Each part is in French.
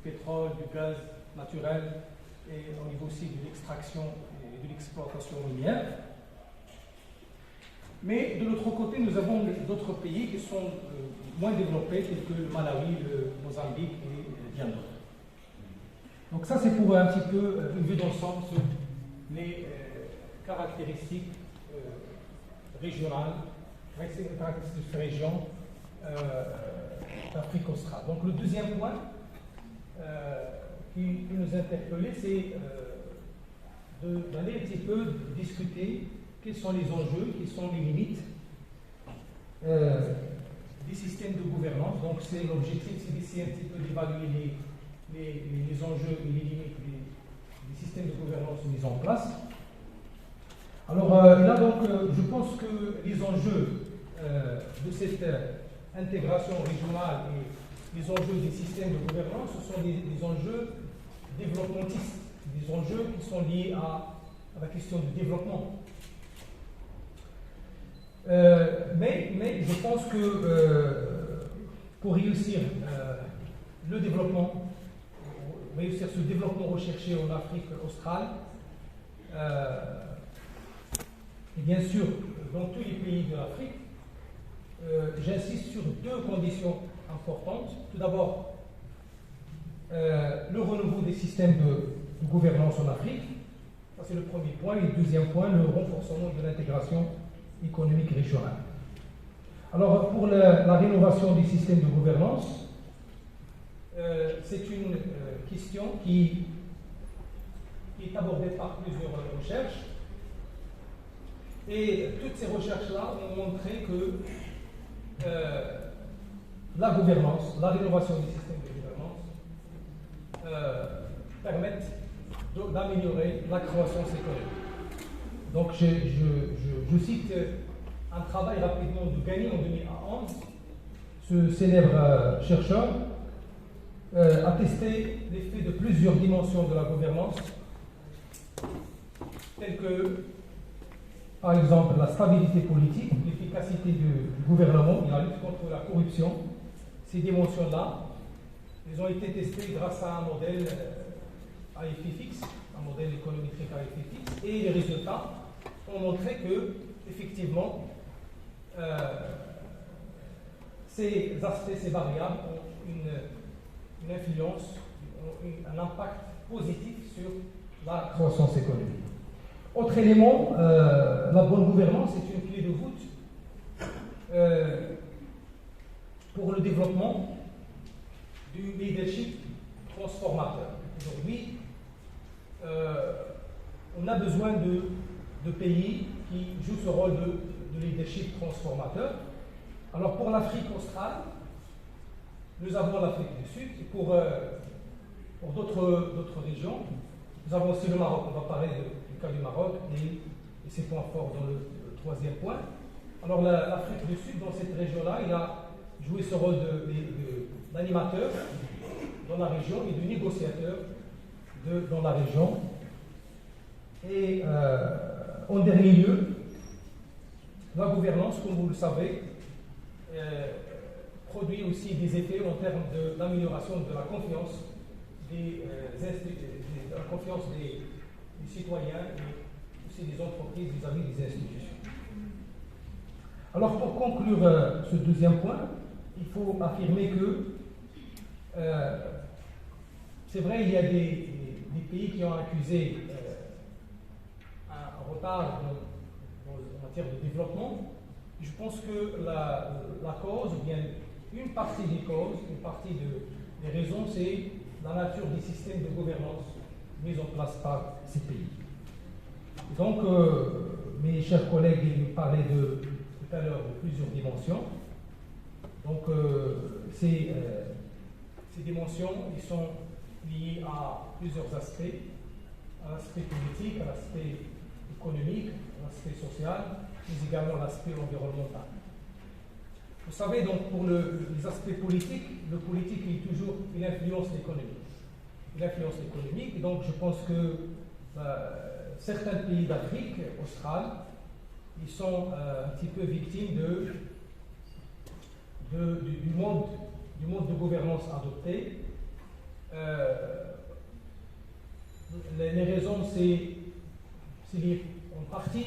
pétrole, du gaz naturel et au niveau aussi de l'extraction et de l'exploitation minière. Mais de l'autre côté, nous avons d'autres pays qui sont moins développés, tels que le Malawi, le Mozambique et bien d'autres. Donc ça, c'est pour un petit peu une vue d'ensemble sur les caractéristiques régionales, caractéristiques de région d'Afrique australe. Donc le deuxième point qui nous interpellait, c'est d'aller un petit peu discuter quels sont les enjeux, quelles sont les limites des systèmes de gouvernance. Donc c'est l'objectif, c'est d'essayer un petit peu d'évaluer les enjeux et les limites des systèmes de gouvernance mis en place. Alors là, donc, je pense que les enjeux de cette intégration régionale et les enjeux des systèmes de gouvernance, ce sont des enjeux développementistes, des enjeux qui sont liés à la question du développement. Mais je pense que pour réussir le développement, réussir ce développement recherché en Afrique australe, et bien sûr dans tous les pays de l'Afrique, j'insiste sur deux conditions importantes. Tout d'abord, le renouveau des systèmes de gouvernance en Afrique. Ça, c'est le premier point. Et le deuxième point, le renforcement de l'intégration économique régionale. Alors, pour la rénovation des systèmes de gouvernance, c'est une question qui est abordée par plusieurs recherches. Et toutes ces recherches-là ont montré que la gouvernance, la rénovation des systèmes de gouvernance permettent d'améliorer la croissance économique. Donc je cite un travail rapidement de Ghani en 2011. Ce célèbre chercheur a testé l'effet de plusieurs dimensions de la gouvernance, telles que, par exemple, la stabilité politique, l'efficacité du gouvernement et la lutte contre la corruption. Ces dimensions-là, elles ont été testées grâce à un modèle à effet fixe, un modèle économétrique à effet fixe, et les résultats ont montré que, effectivement, ces aspects, ces variables ont une influence, un impact positif sur la croissance économique. Autre élément, la bonne gouvernance est une clé de voûte pour le développement du leadership transformateur. Aujourd'hui, on a besoin de pays qui jouent ce rôle de leadership transformateur. Alors pour l'Afrique australe, nous avons l'Afrique du Sud, et pour d'autres régions, nous avons aussi le Maroc. On va parler du cas du Maroc et ses points forts dans le troisième point. Alors l'Afrique du Sud, dans cette région-là, il a joué ce rôle d'animateur dans la région et de négociateur dans la région. Et en dernier lieu, la gouvernance, comme vous le savez, produit aussi des effets en termes d'amélioration de la confiance des citoyens et aussi des entreprises vis-à-vis des institutions. Alors pour conclure ce deuxième point, il faut affirmer que c'est vrai, il y a des pays qui ont accusé un retard en matière de développement. Je pense que la cause, ou bien une partie des causes, une partie des raisons, c'est la nature des systèmes de gouvernance mis en place par ces pays. Et donc, mes chers collègues nous parlaient tout à l'heure de plusieurs dimensions. Donc, ces dimensions, ils sont liées à plusieurs aspects, à l'aspect politique, à l'aspect économique, à l'aspect social, mais également à l'aspect environnemental. Vous savez, donc, pour les aspects politiques, le politique il influence l'économie. Il influence l'économie, et donc je pense que certains pays d'Afrique australe, ils sont un petit peu victimes du mode de gouvernance adopté, Les raisons, c'est lié en partie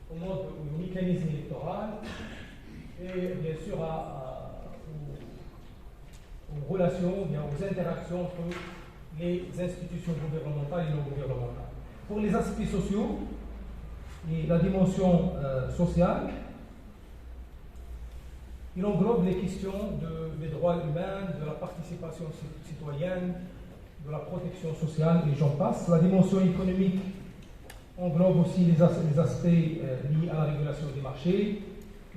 au mode, au mécanisme électoral et bien sûr aux relations, bien aux interactions entre les institutions gouvernementales et non gouvernementales. Pour les aspects sociaux et la dimension sociale, il englobe les questions des droits humains, de la participation citoyenne, de la protection sociale, et j'en passe. La dimension économique englobe aussi les aspects liés à la régulation des marchés,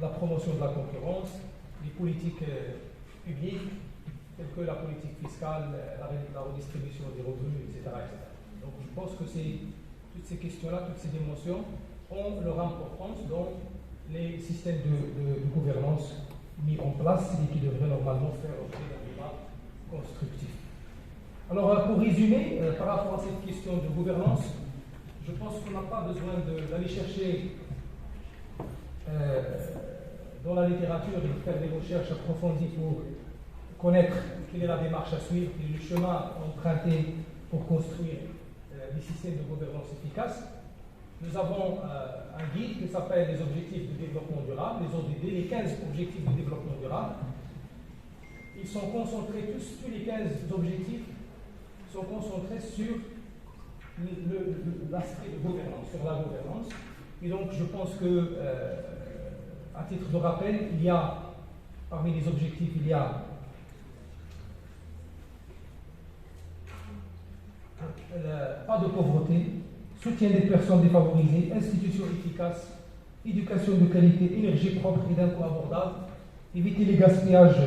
la promotion de la concurrence, les politiques publiques, telles que la politique fiscale, la redistribution des revenus, etc. Donc je pense que toutes ces questions-là, toutes ces dimensions ont leur importance dans les systèmes de gouvernance mis en place et qui devraient normalement faire l'objet d'un débat constructif. Alors pour résumer, par rapport à cette question de gouvernance, je pense qu'on n'a pas besoin d'aller chercher dans la littérature et de faire des recherches approfondies pour connaître quelle est la démarche à suivre et le chemin emprunté pour construire des systèmes de gouvernance efficaces. Nous avons un guide qui s'appelle les objectifs de développement durable, les ODD, les 15 objectifs de développement durable. Ils sont concentrés, tous les 15 objectifs sont concentrés sur l'aspect de gouvernance, sur la gouvernance. Et donc je pense que, à titre de rappel, il y a, parmi les objectifs, il y a pas de pauvreté, soutien des personnes défavorisées, institutions efficaces, éducation de qualité, énergie propre et d'un coût abordable, éviter les gaspillages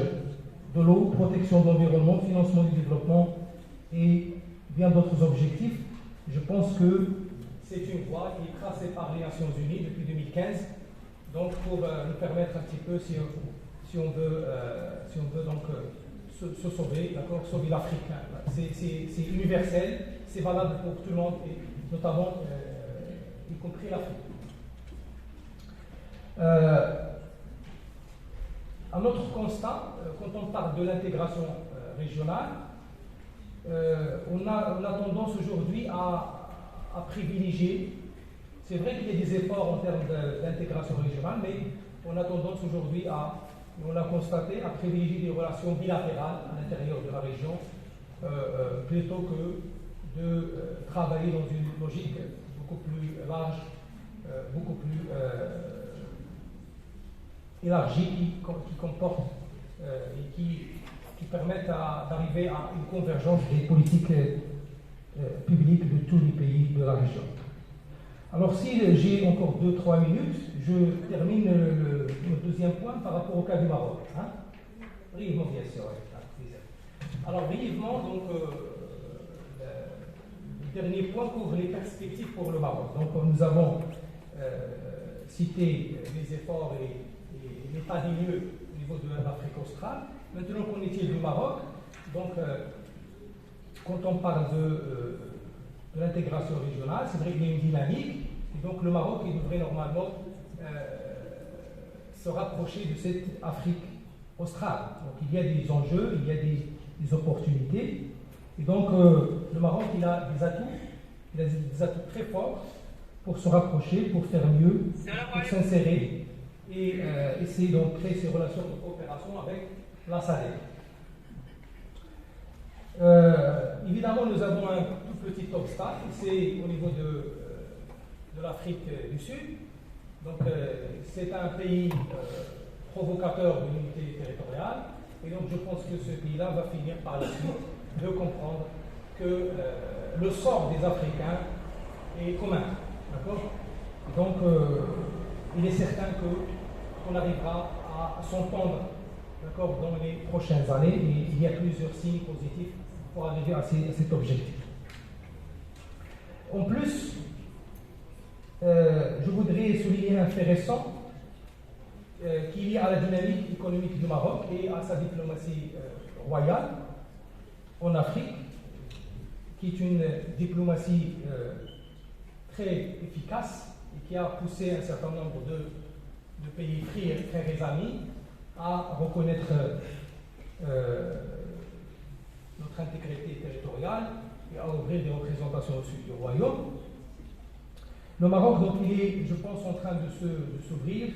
de l'eau, protection de l'environnement, financement du développement et bien d'autres objectifs. Je pense que c'est une voie qui est tracée par les Nations Unies depuis 2015, donc pour nous permettre un petit peu, si on veut donc se sauver, d'accord, sauver l'Afrique. C'est universel, c'est valable pour tout le monde, et notamment y compris l'Afrique. Un autre constat, quand on parle de l'intégration régionale, on a tendance aujourd'hui à privilégier, c'est vrai qu'il y a des efforts en termes d'intégration régionale, mais on a tendance aujourd'hui on l'a constaté, à privilégier des relations bilatérales à l'intérieur de la région plutôt que de travailler dans une logique beaucoup plus large, beaucoup plus élargie, qui comporte et qui permettent d'arriver à une convergence des politiques publiques de tous les pays de la région. Alors si j'ai encore 2-3 minutes, je termine le deuxième point par rapport au cas du Maroc. Hein? Brièvement, bien sûr. Alors brièvement, donc, le dernier point couvre les perspectives pour le Maroc. Donc nous avons cité les efforts et l'état des lieux au niveau de l'Afrique australe. Maintenant, qu'en est-il du Maroc? Donc, quand on parle de l'intégration régionale, c'est vrai qu'il y a une dynamique, et donc le Maroc il devrait normalement se rapprocher de cette Afrique australe. Donc il y a des enjeux, il y a des opportunités, et donc le Maroc il a des atouts très forts pour se rapprocher, pour faire mieux, pour s'insérer et essayer de créer ces relations de coopération avec la SADC. Évidemment, nous avons un tout petit obstacle, c'est au niveau de l'Afrique du Sud. Donc, c'est un pays provocateur de l'unité territoriale, et donc je pense que ce pays-là va finir par la suite de comprendre que le sort des Africains est commun. D'accord ? Donc, il est certain qu'on arrivera à s'entendre, d'accord, dans les prochaines années, et il y a plusieurs signes positifs pour arriver à cet objectif. En plus, je voudrais souligner un fait récent qui est lié à la dynamique économique du Maroc et à sa diplomatie royale en Afrique, qui est une diplomatie très efficace et qui a poussé un certain nombre de pays frères et amis à reconnaître notre intégrité territoriale et à ouvrir des représentations au sud du royaume. Le Maroc, donc, il est, je pense, en train de s'ouvrir,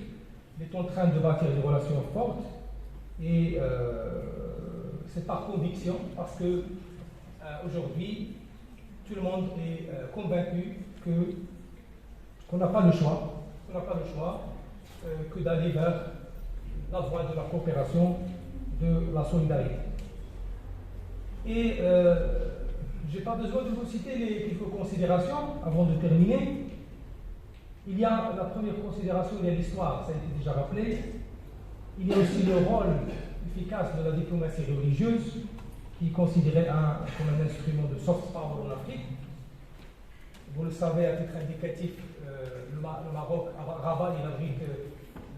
il est en train de bâtir des relations fortes, et c'est par conviction, parce que aujourd'hui, tout le monde est convaincu qu'on n'a pas le choix, que d'aller vers la voie de la coopération, de la solidarité. Et je n'ai pas besoin de vous citer les quelques considérations avant de terminer. Il y a la première considération, il y a l'histoire, ça a été déjà rappelé. Il y a aussi le rôle efficace de la diplomatie religieuse, qui est considérée comme un instrument de soft power en Afrique. Vous le savez, à titre indicatif, le Maroc, Rabat, il abrite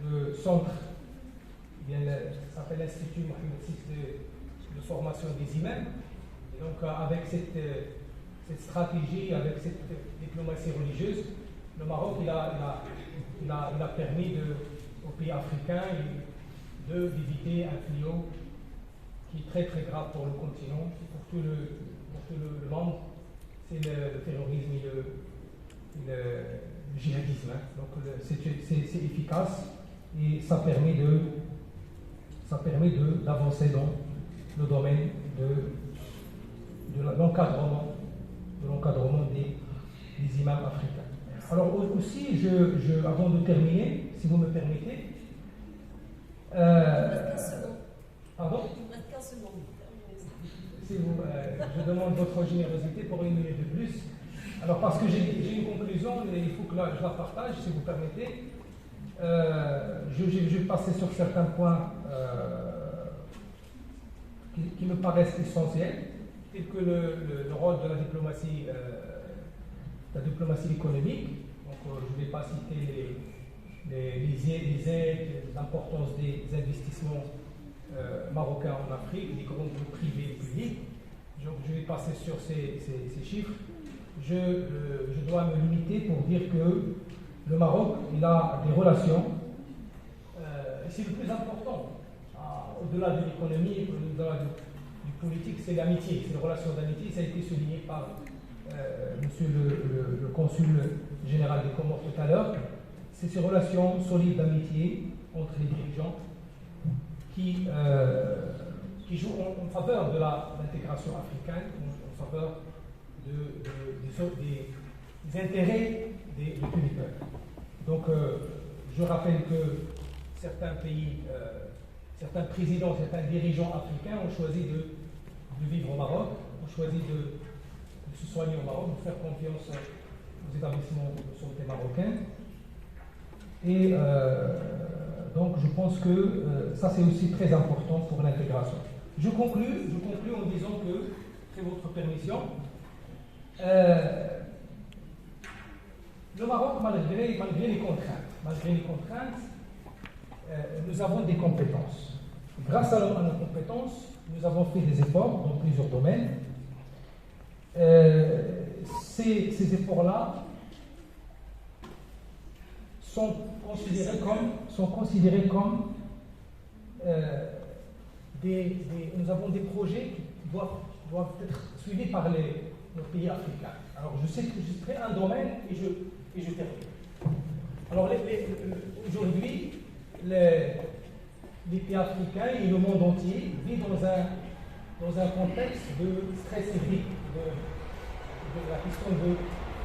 le centre, ça s'appelle l'Institut Mohamed VI de formation des imams. Et donc, avec cette stratégie, avec cette diplomatie religieuse, le Maroc, il a permis aux pays africains d'éviter un fléau qui est très très grave pour le continent, pour tout le monde, c'est le terrorisme et le djihadisme. Donc c'est efficace et ça permet d'avancer dans le domaine de l'encadrement des imams africains. Alors aussi, avant de terminer, si vous me permettez, pardon? Je demande votre générosité pour une minute de plus. Alors parce que j'ai une conclusion, et il faut que je la partage, si vous permettez. Je vais passer sur certains points qui me paraissent essentiels, tels que le rôle de la diplomatie économique. Donc, je ne vais pas citer les aides, l'importance des investissements marocains en Afrique, des grands groupes privés et publics. Donc, je vais passer sur ces chiffres. Je dois me limiter pour dire que le Maroc, il a des relations, c'est le plus important, au-delà de l'économie, au-delà du politique, c'est l'amitié, c'est les relations d'amitié. Ça a été souligné par monsieur le consul général des Comores tout à l'heure. C'est ces relations solides d'amitié entre les dirigeants qui jouent en faveur de l'intégration africaine, en faveur des intérêts du peuple. Donc, je rappelle que certains pays, certains présidents, certains dirigeants africains ont choisi de vivre au Maroc, ont choisi de se soigner au Maroc, de faire confiance aux établissements de santé marocains. Et donc, je pense que ça, c'est aussi très important pour l'intégration. Je conclus en disant que, c'est votre permission, le Maroc, malgré les contraintes, nous avons des compétences. Grâce à nos compétences, nous avons fait des efforts dans plusieurs domaines. Ces efforts-là sont considérés comme nous avons des projets qui doivent être suivis par nos pays africains. Alors je sais que je serai un domaine et je termine. Alors aujourd'hui, les pays africains et le monde entier vivent dans un contexte de stress hydrique, de la question de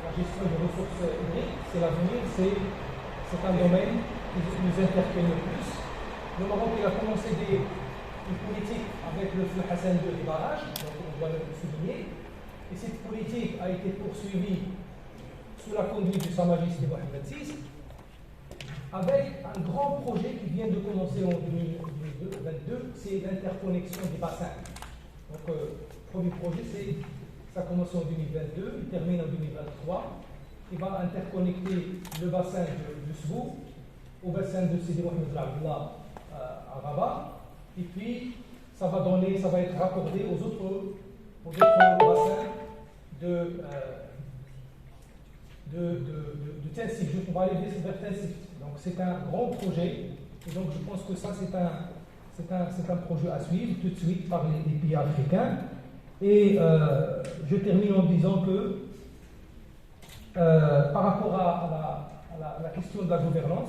la gestion des ressources hydriques. C'est l'avenir, c'est un domaine qui nous interpelle le plus. Le Maroc a commencé une politique avec le feu Hassan II des barrages, donc on doit le souligner. Et cette politique a été poursuivie sous la conduite de Sa Majesté Mohamed VI, avec un grand projet qui vient de commencer en 2022, c'est l'interconnexion des bassins. Donc, le premier projet, ça commence en 2022, il termine en 2023. Il va interconnecter le bassin de Sbou au bassin de Sidi Mohamed Abdallah à Rabat, et puis ça va être raccordé aux autres bassins de Tensif. On va aller vers Tensif. Donc c'est un grand projet, et donc je pense que ça c'est un projet à suivre tout de suite par les pays africains. Et je termine en disant que par rapport à la question de la gouvernance,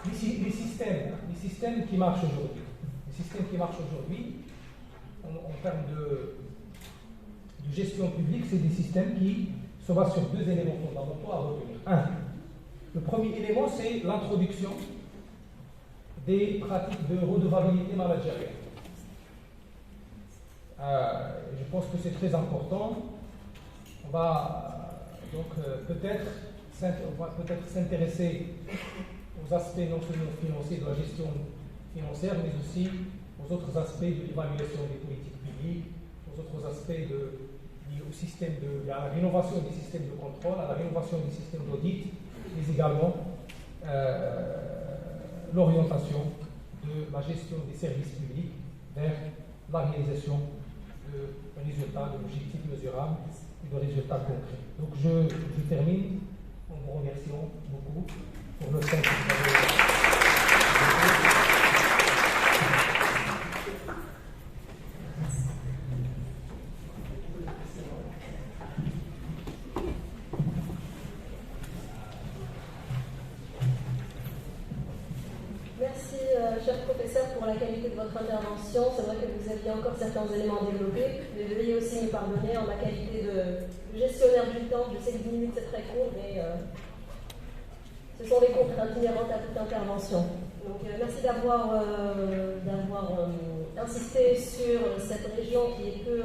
les systèmes qui marchent aujourd'hui, en termes de gestion publique, c'est des systèmes qui se basent sur deux éléments fondamentaux à retenir. Un, le premier élément, c'est l'introduction des pratiques de redevabilité managériale. Je pense que c'est très important. On va donc peut-être s'intéresser aux aspects non seulement financiers de la gestion financière, mais aussi aux autres aspects de l'évaluation des politiques publiques, aux autres aspects liés au système à la rénovation des systèmes de contrôle, à la rénovation des systèmes d'audit, mais également l'orientation de la gestion des services publics vers la réalisation de résultats, d'objectifs mesurables et de résultats concrets. Donc je termine en vous remerciant beaucoup pour le temps que vous avez. Merci, cher professeur, pour la qualité de votre intervention. C'est vrai que vous aviez encore certains éléments à développer, mais veuillez aussi me pardonner en ma qualité de gestionnaire du temps. Je sais que 10 minutes c'est très court, mais ce sont des contraintes inhérentes à toute intervention. Donc, merci d'avoir insisté sur cette région qui est peu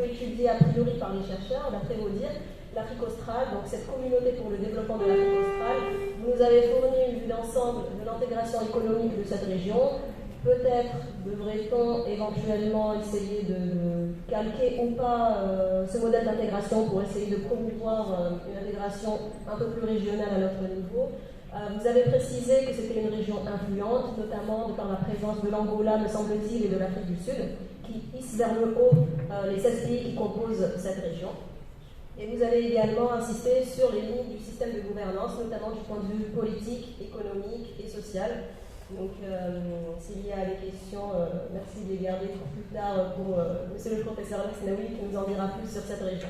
étudiée a priori par les chercheurs, d'après vos dires. L'Afrique australe, donc cette communauté pour le développement de l'Afrique australe. Vous nous avez fourni une vue d'ensemble de l'intégration économique de cette région. Peut-être devrait-on éventuellement essayer de calquer ou pas ce modèle d'intégration pour essayer de promouvoir une intégration un peu plus régionale à notre niveau. Vous avez précisé que c'était une région influente, notamment par la présence de l'Angola, me semble-t-il, et de l'Afrique du Sud, qui hissent vers le haut les 16 pays qui composent cette région. Et vous avez également insisté sur les limites du système de gouvernance, notamment du point de vue politique, économique et social. Donc, s'il y a des questions, merci de les garder pour plus tard pour monsieur le professeur Lesnaoui qui nous en dira plus sur cette région.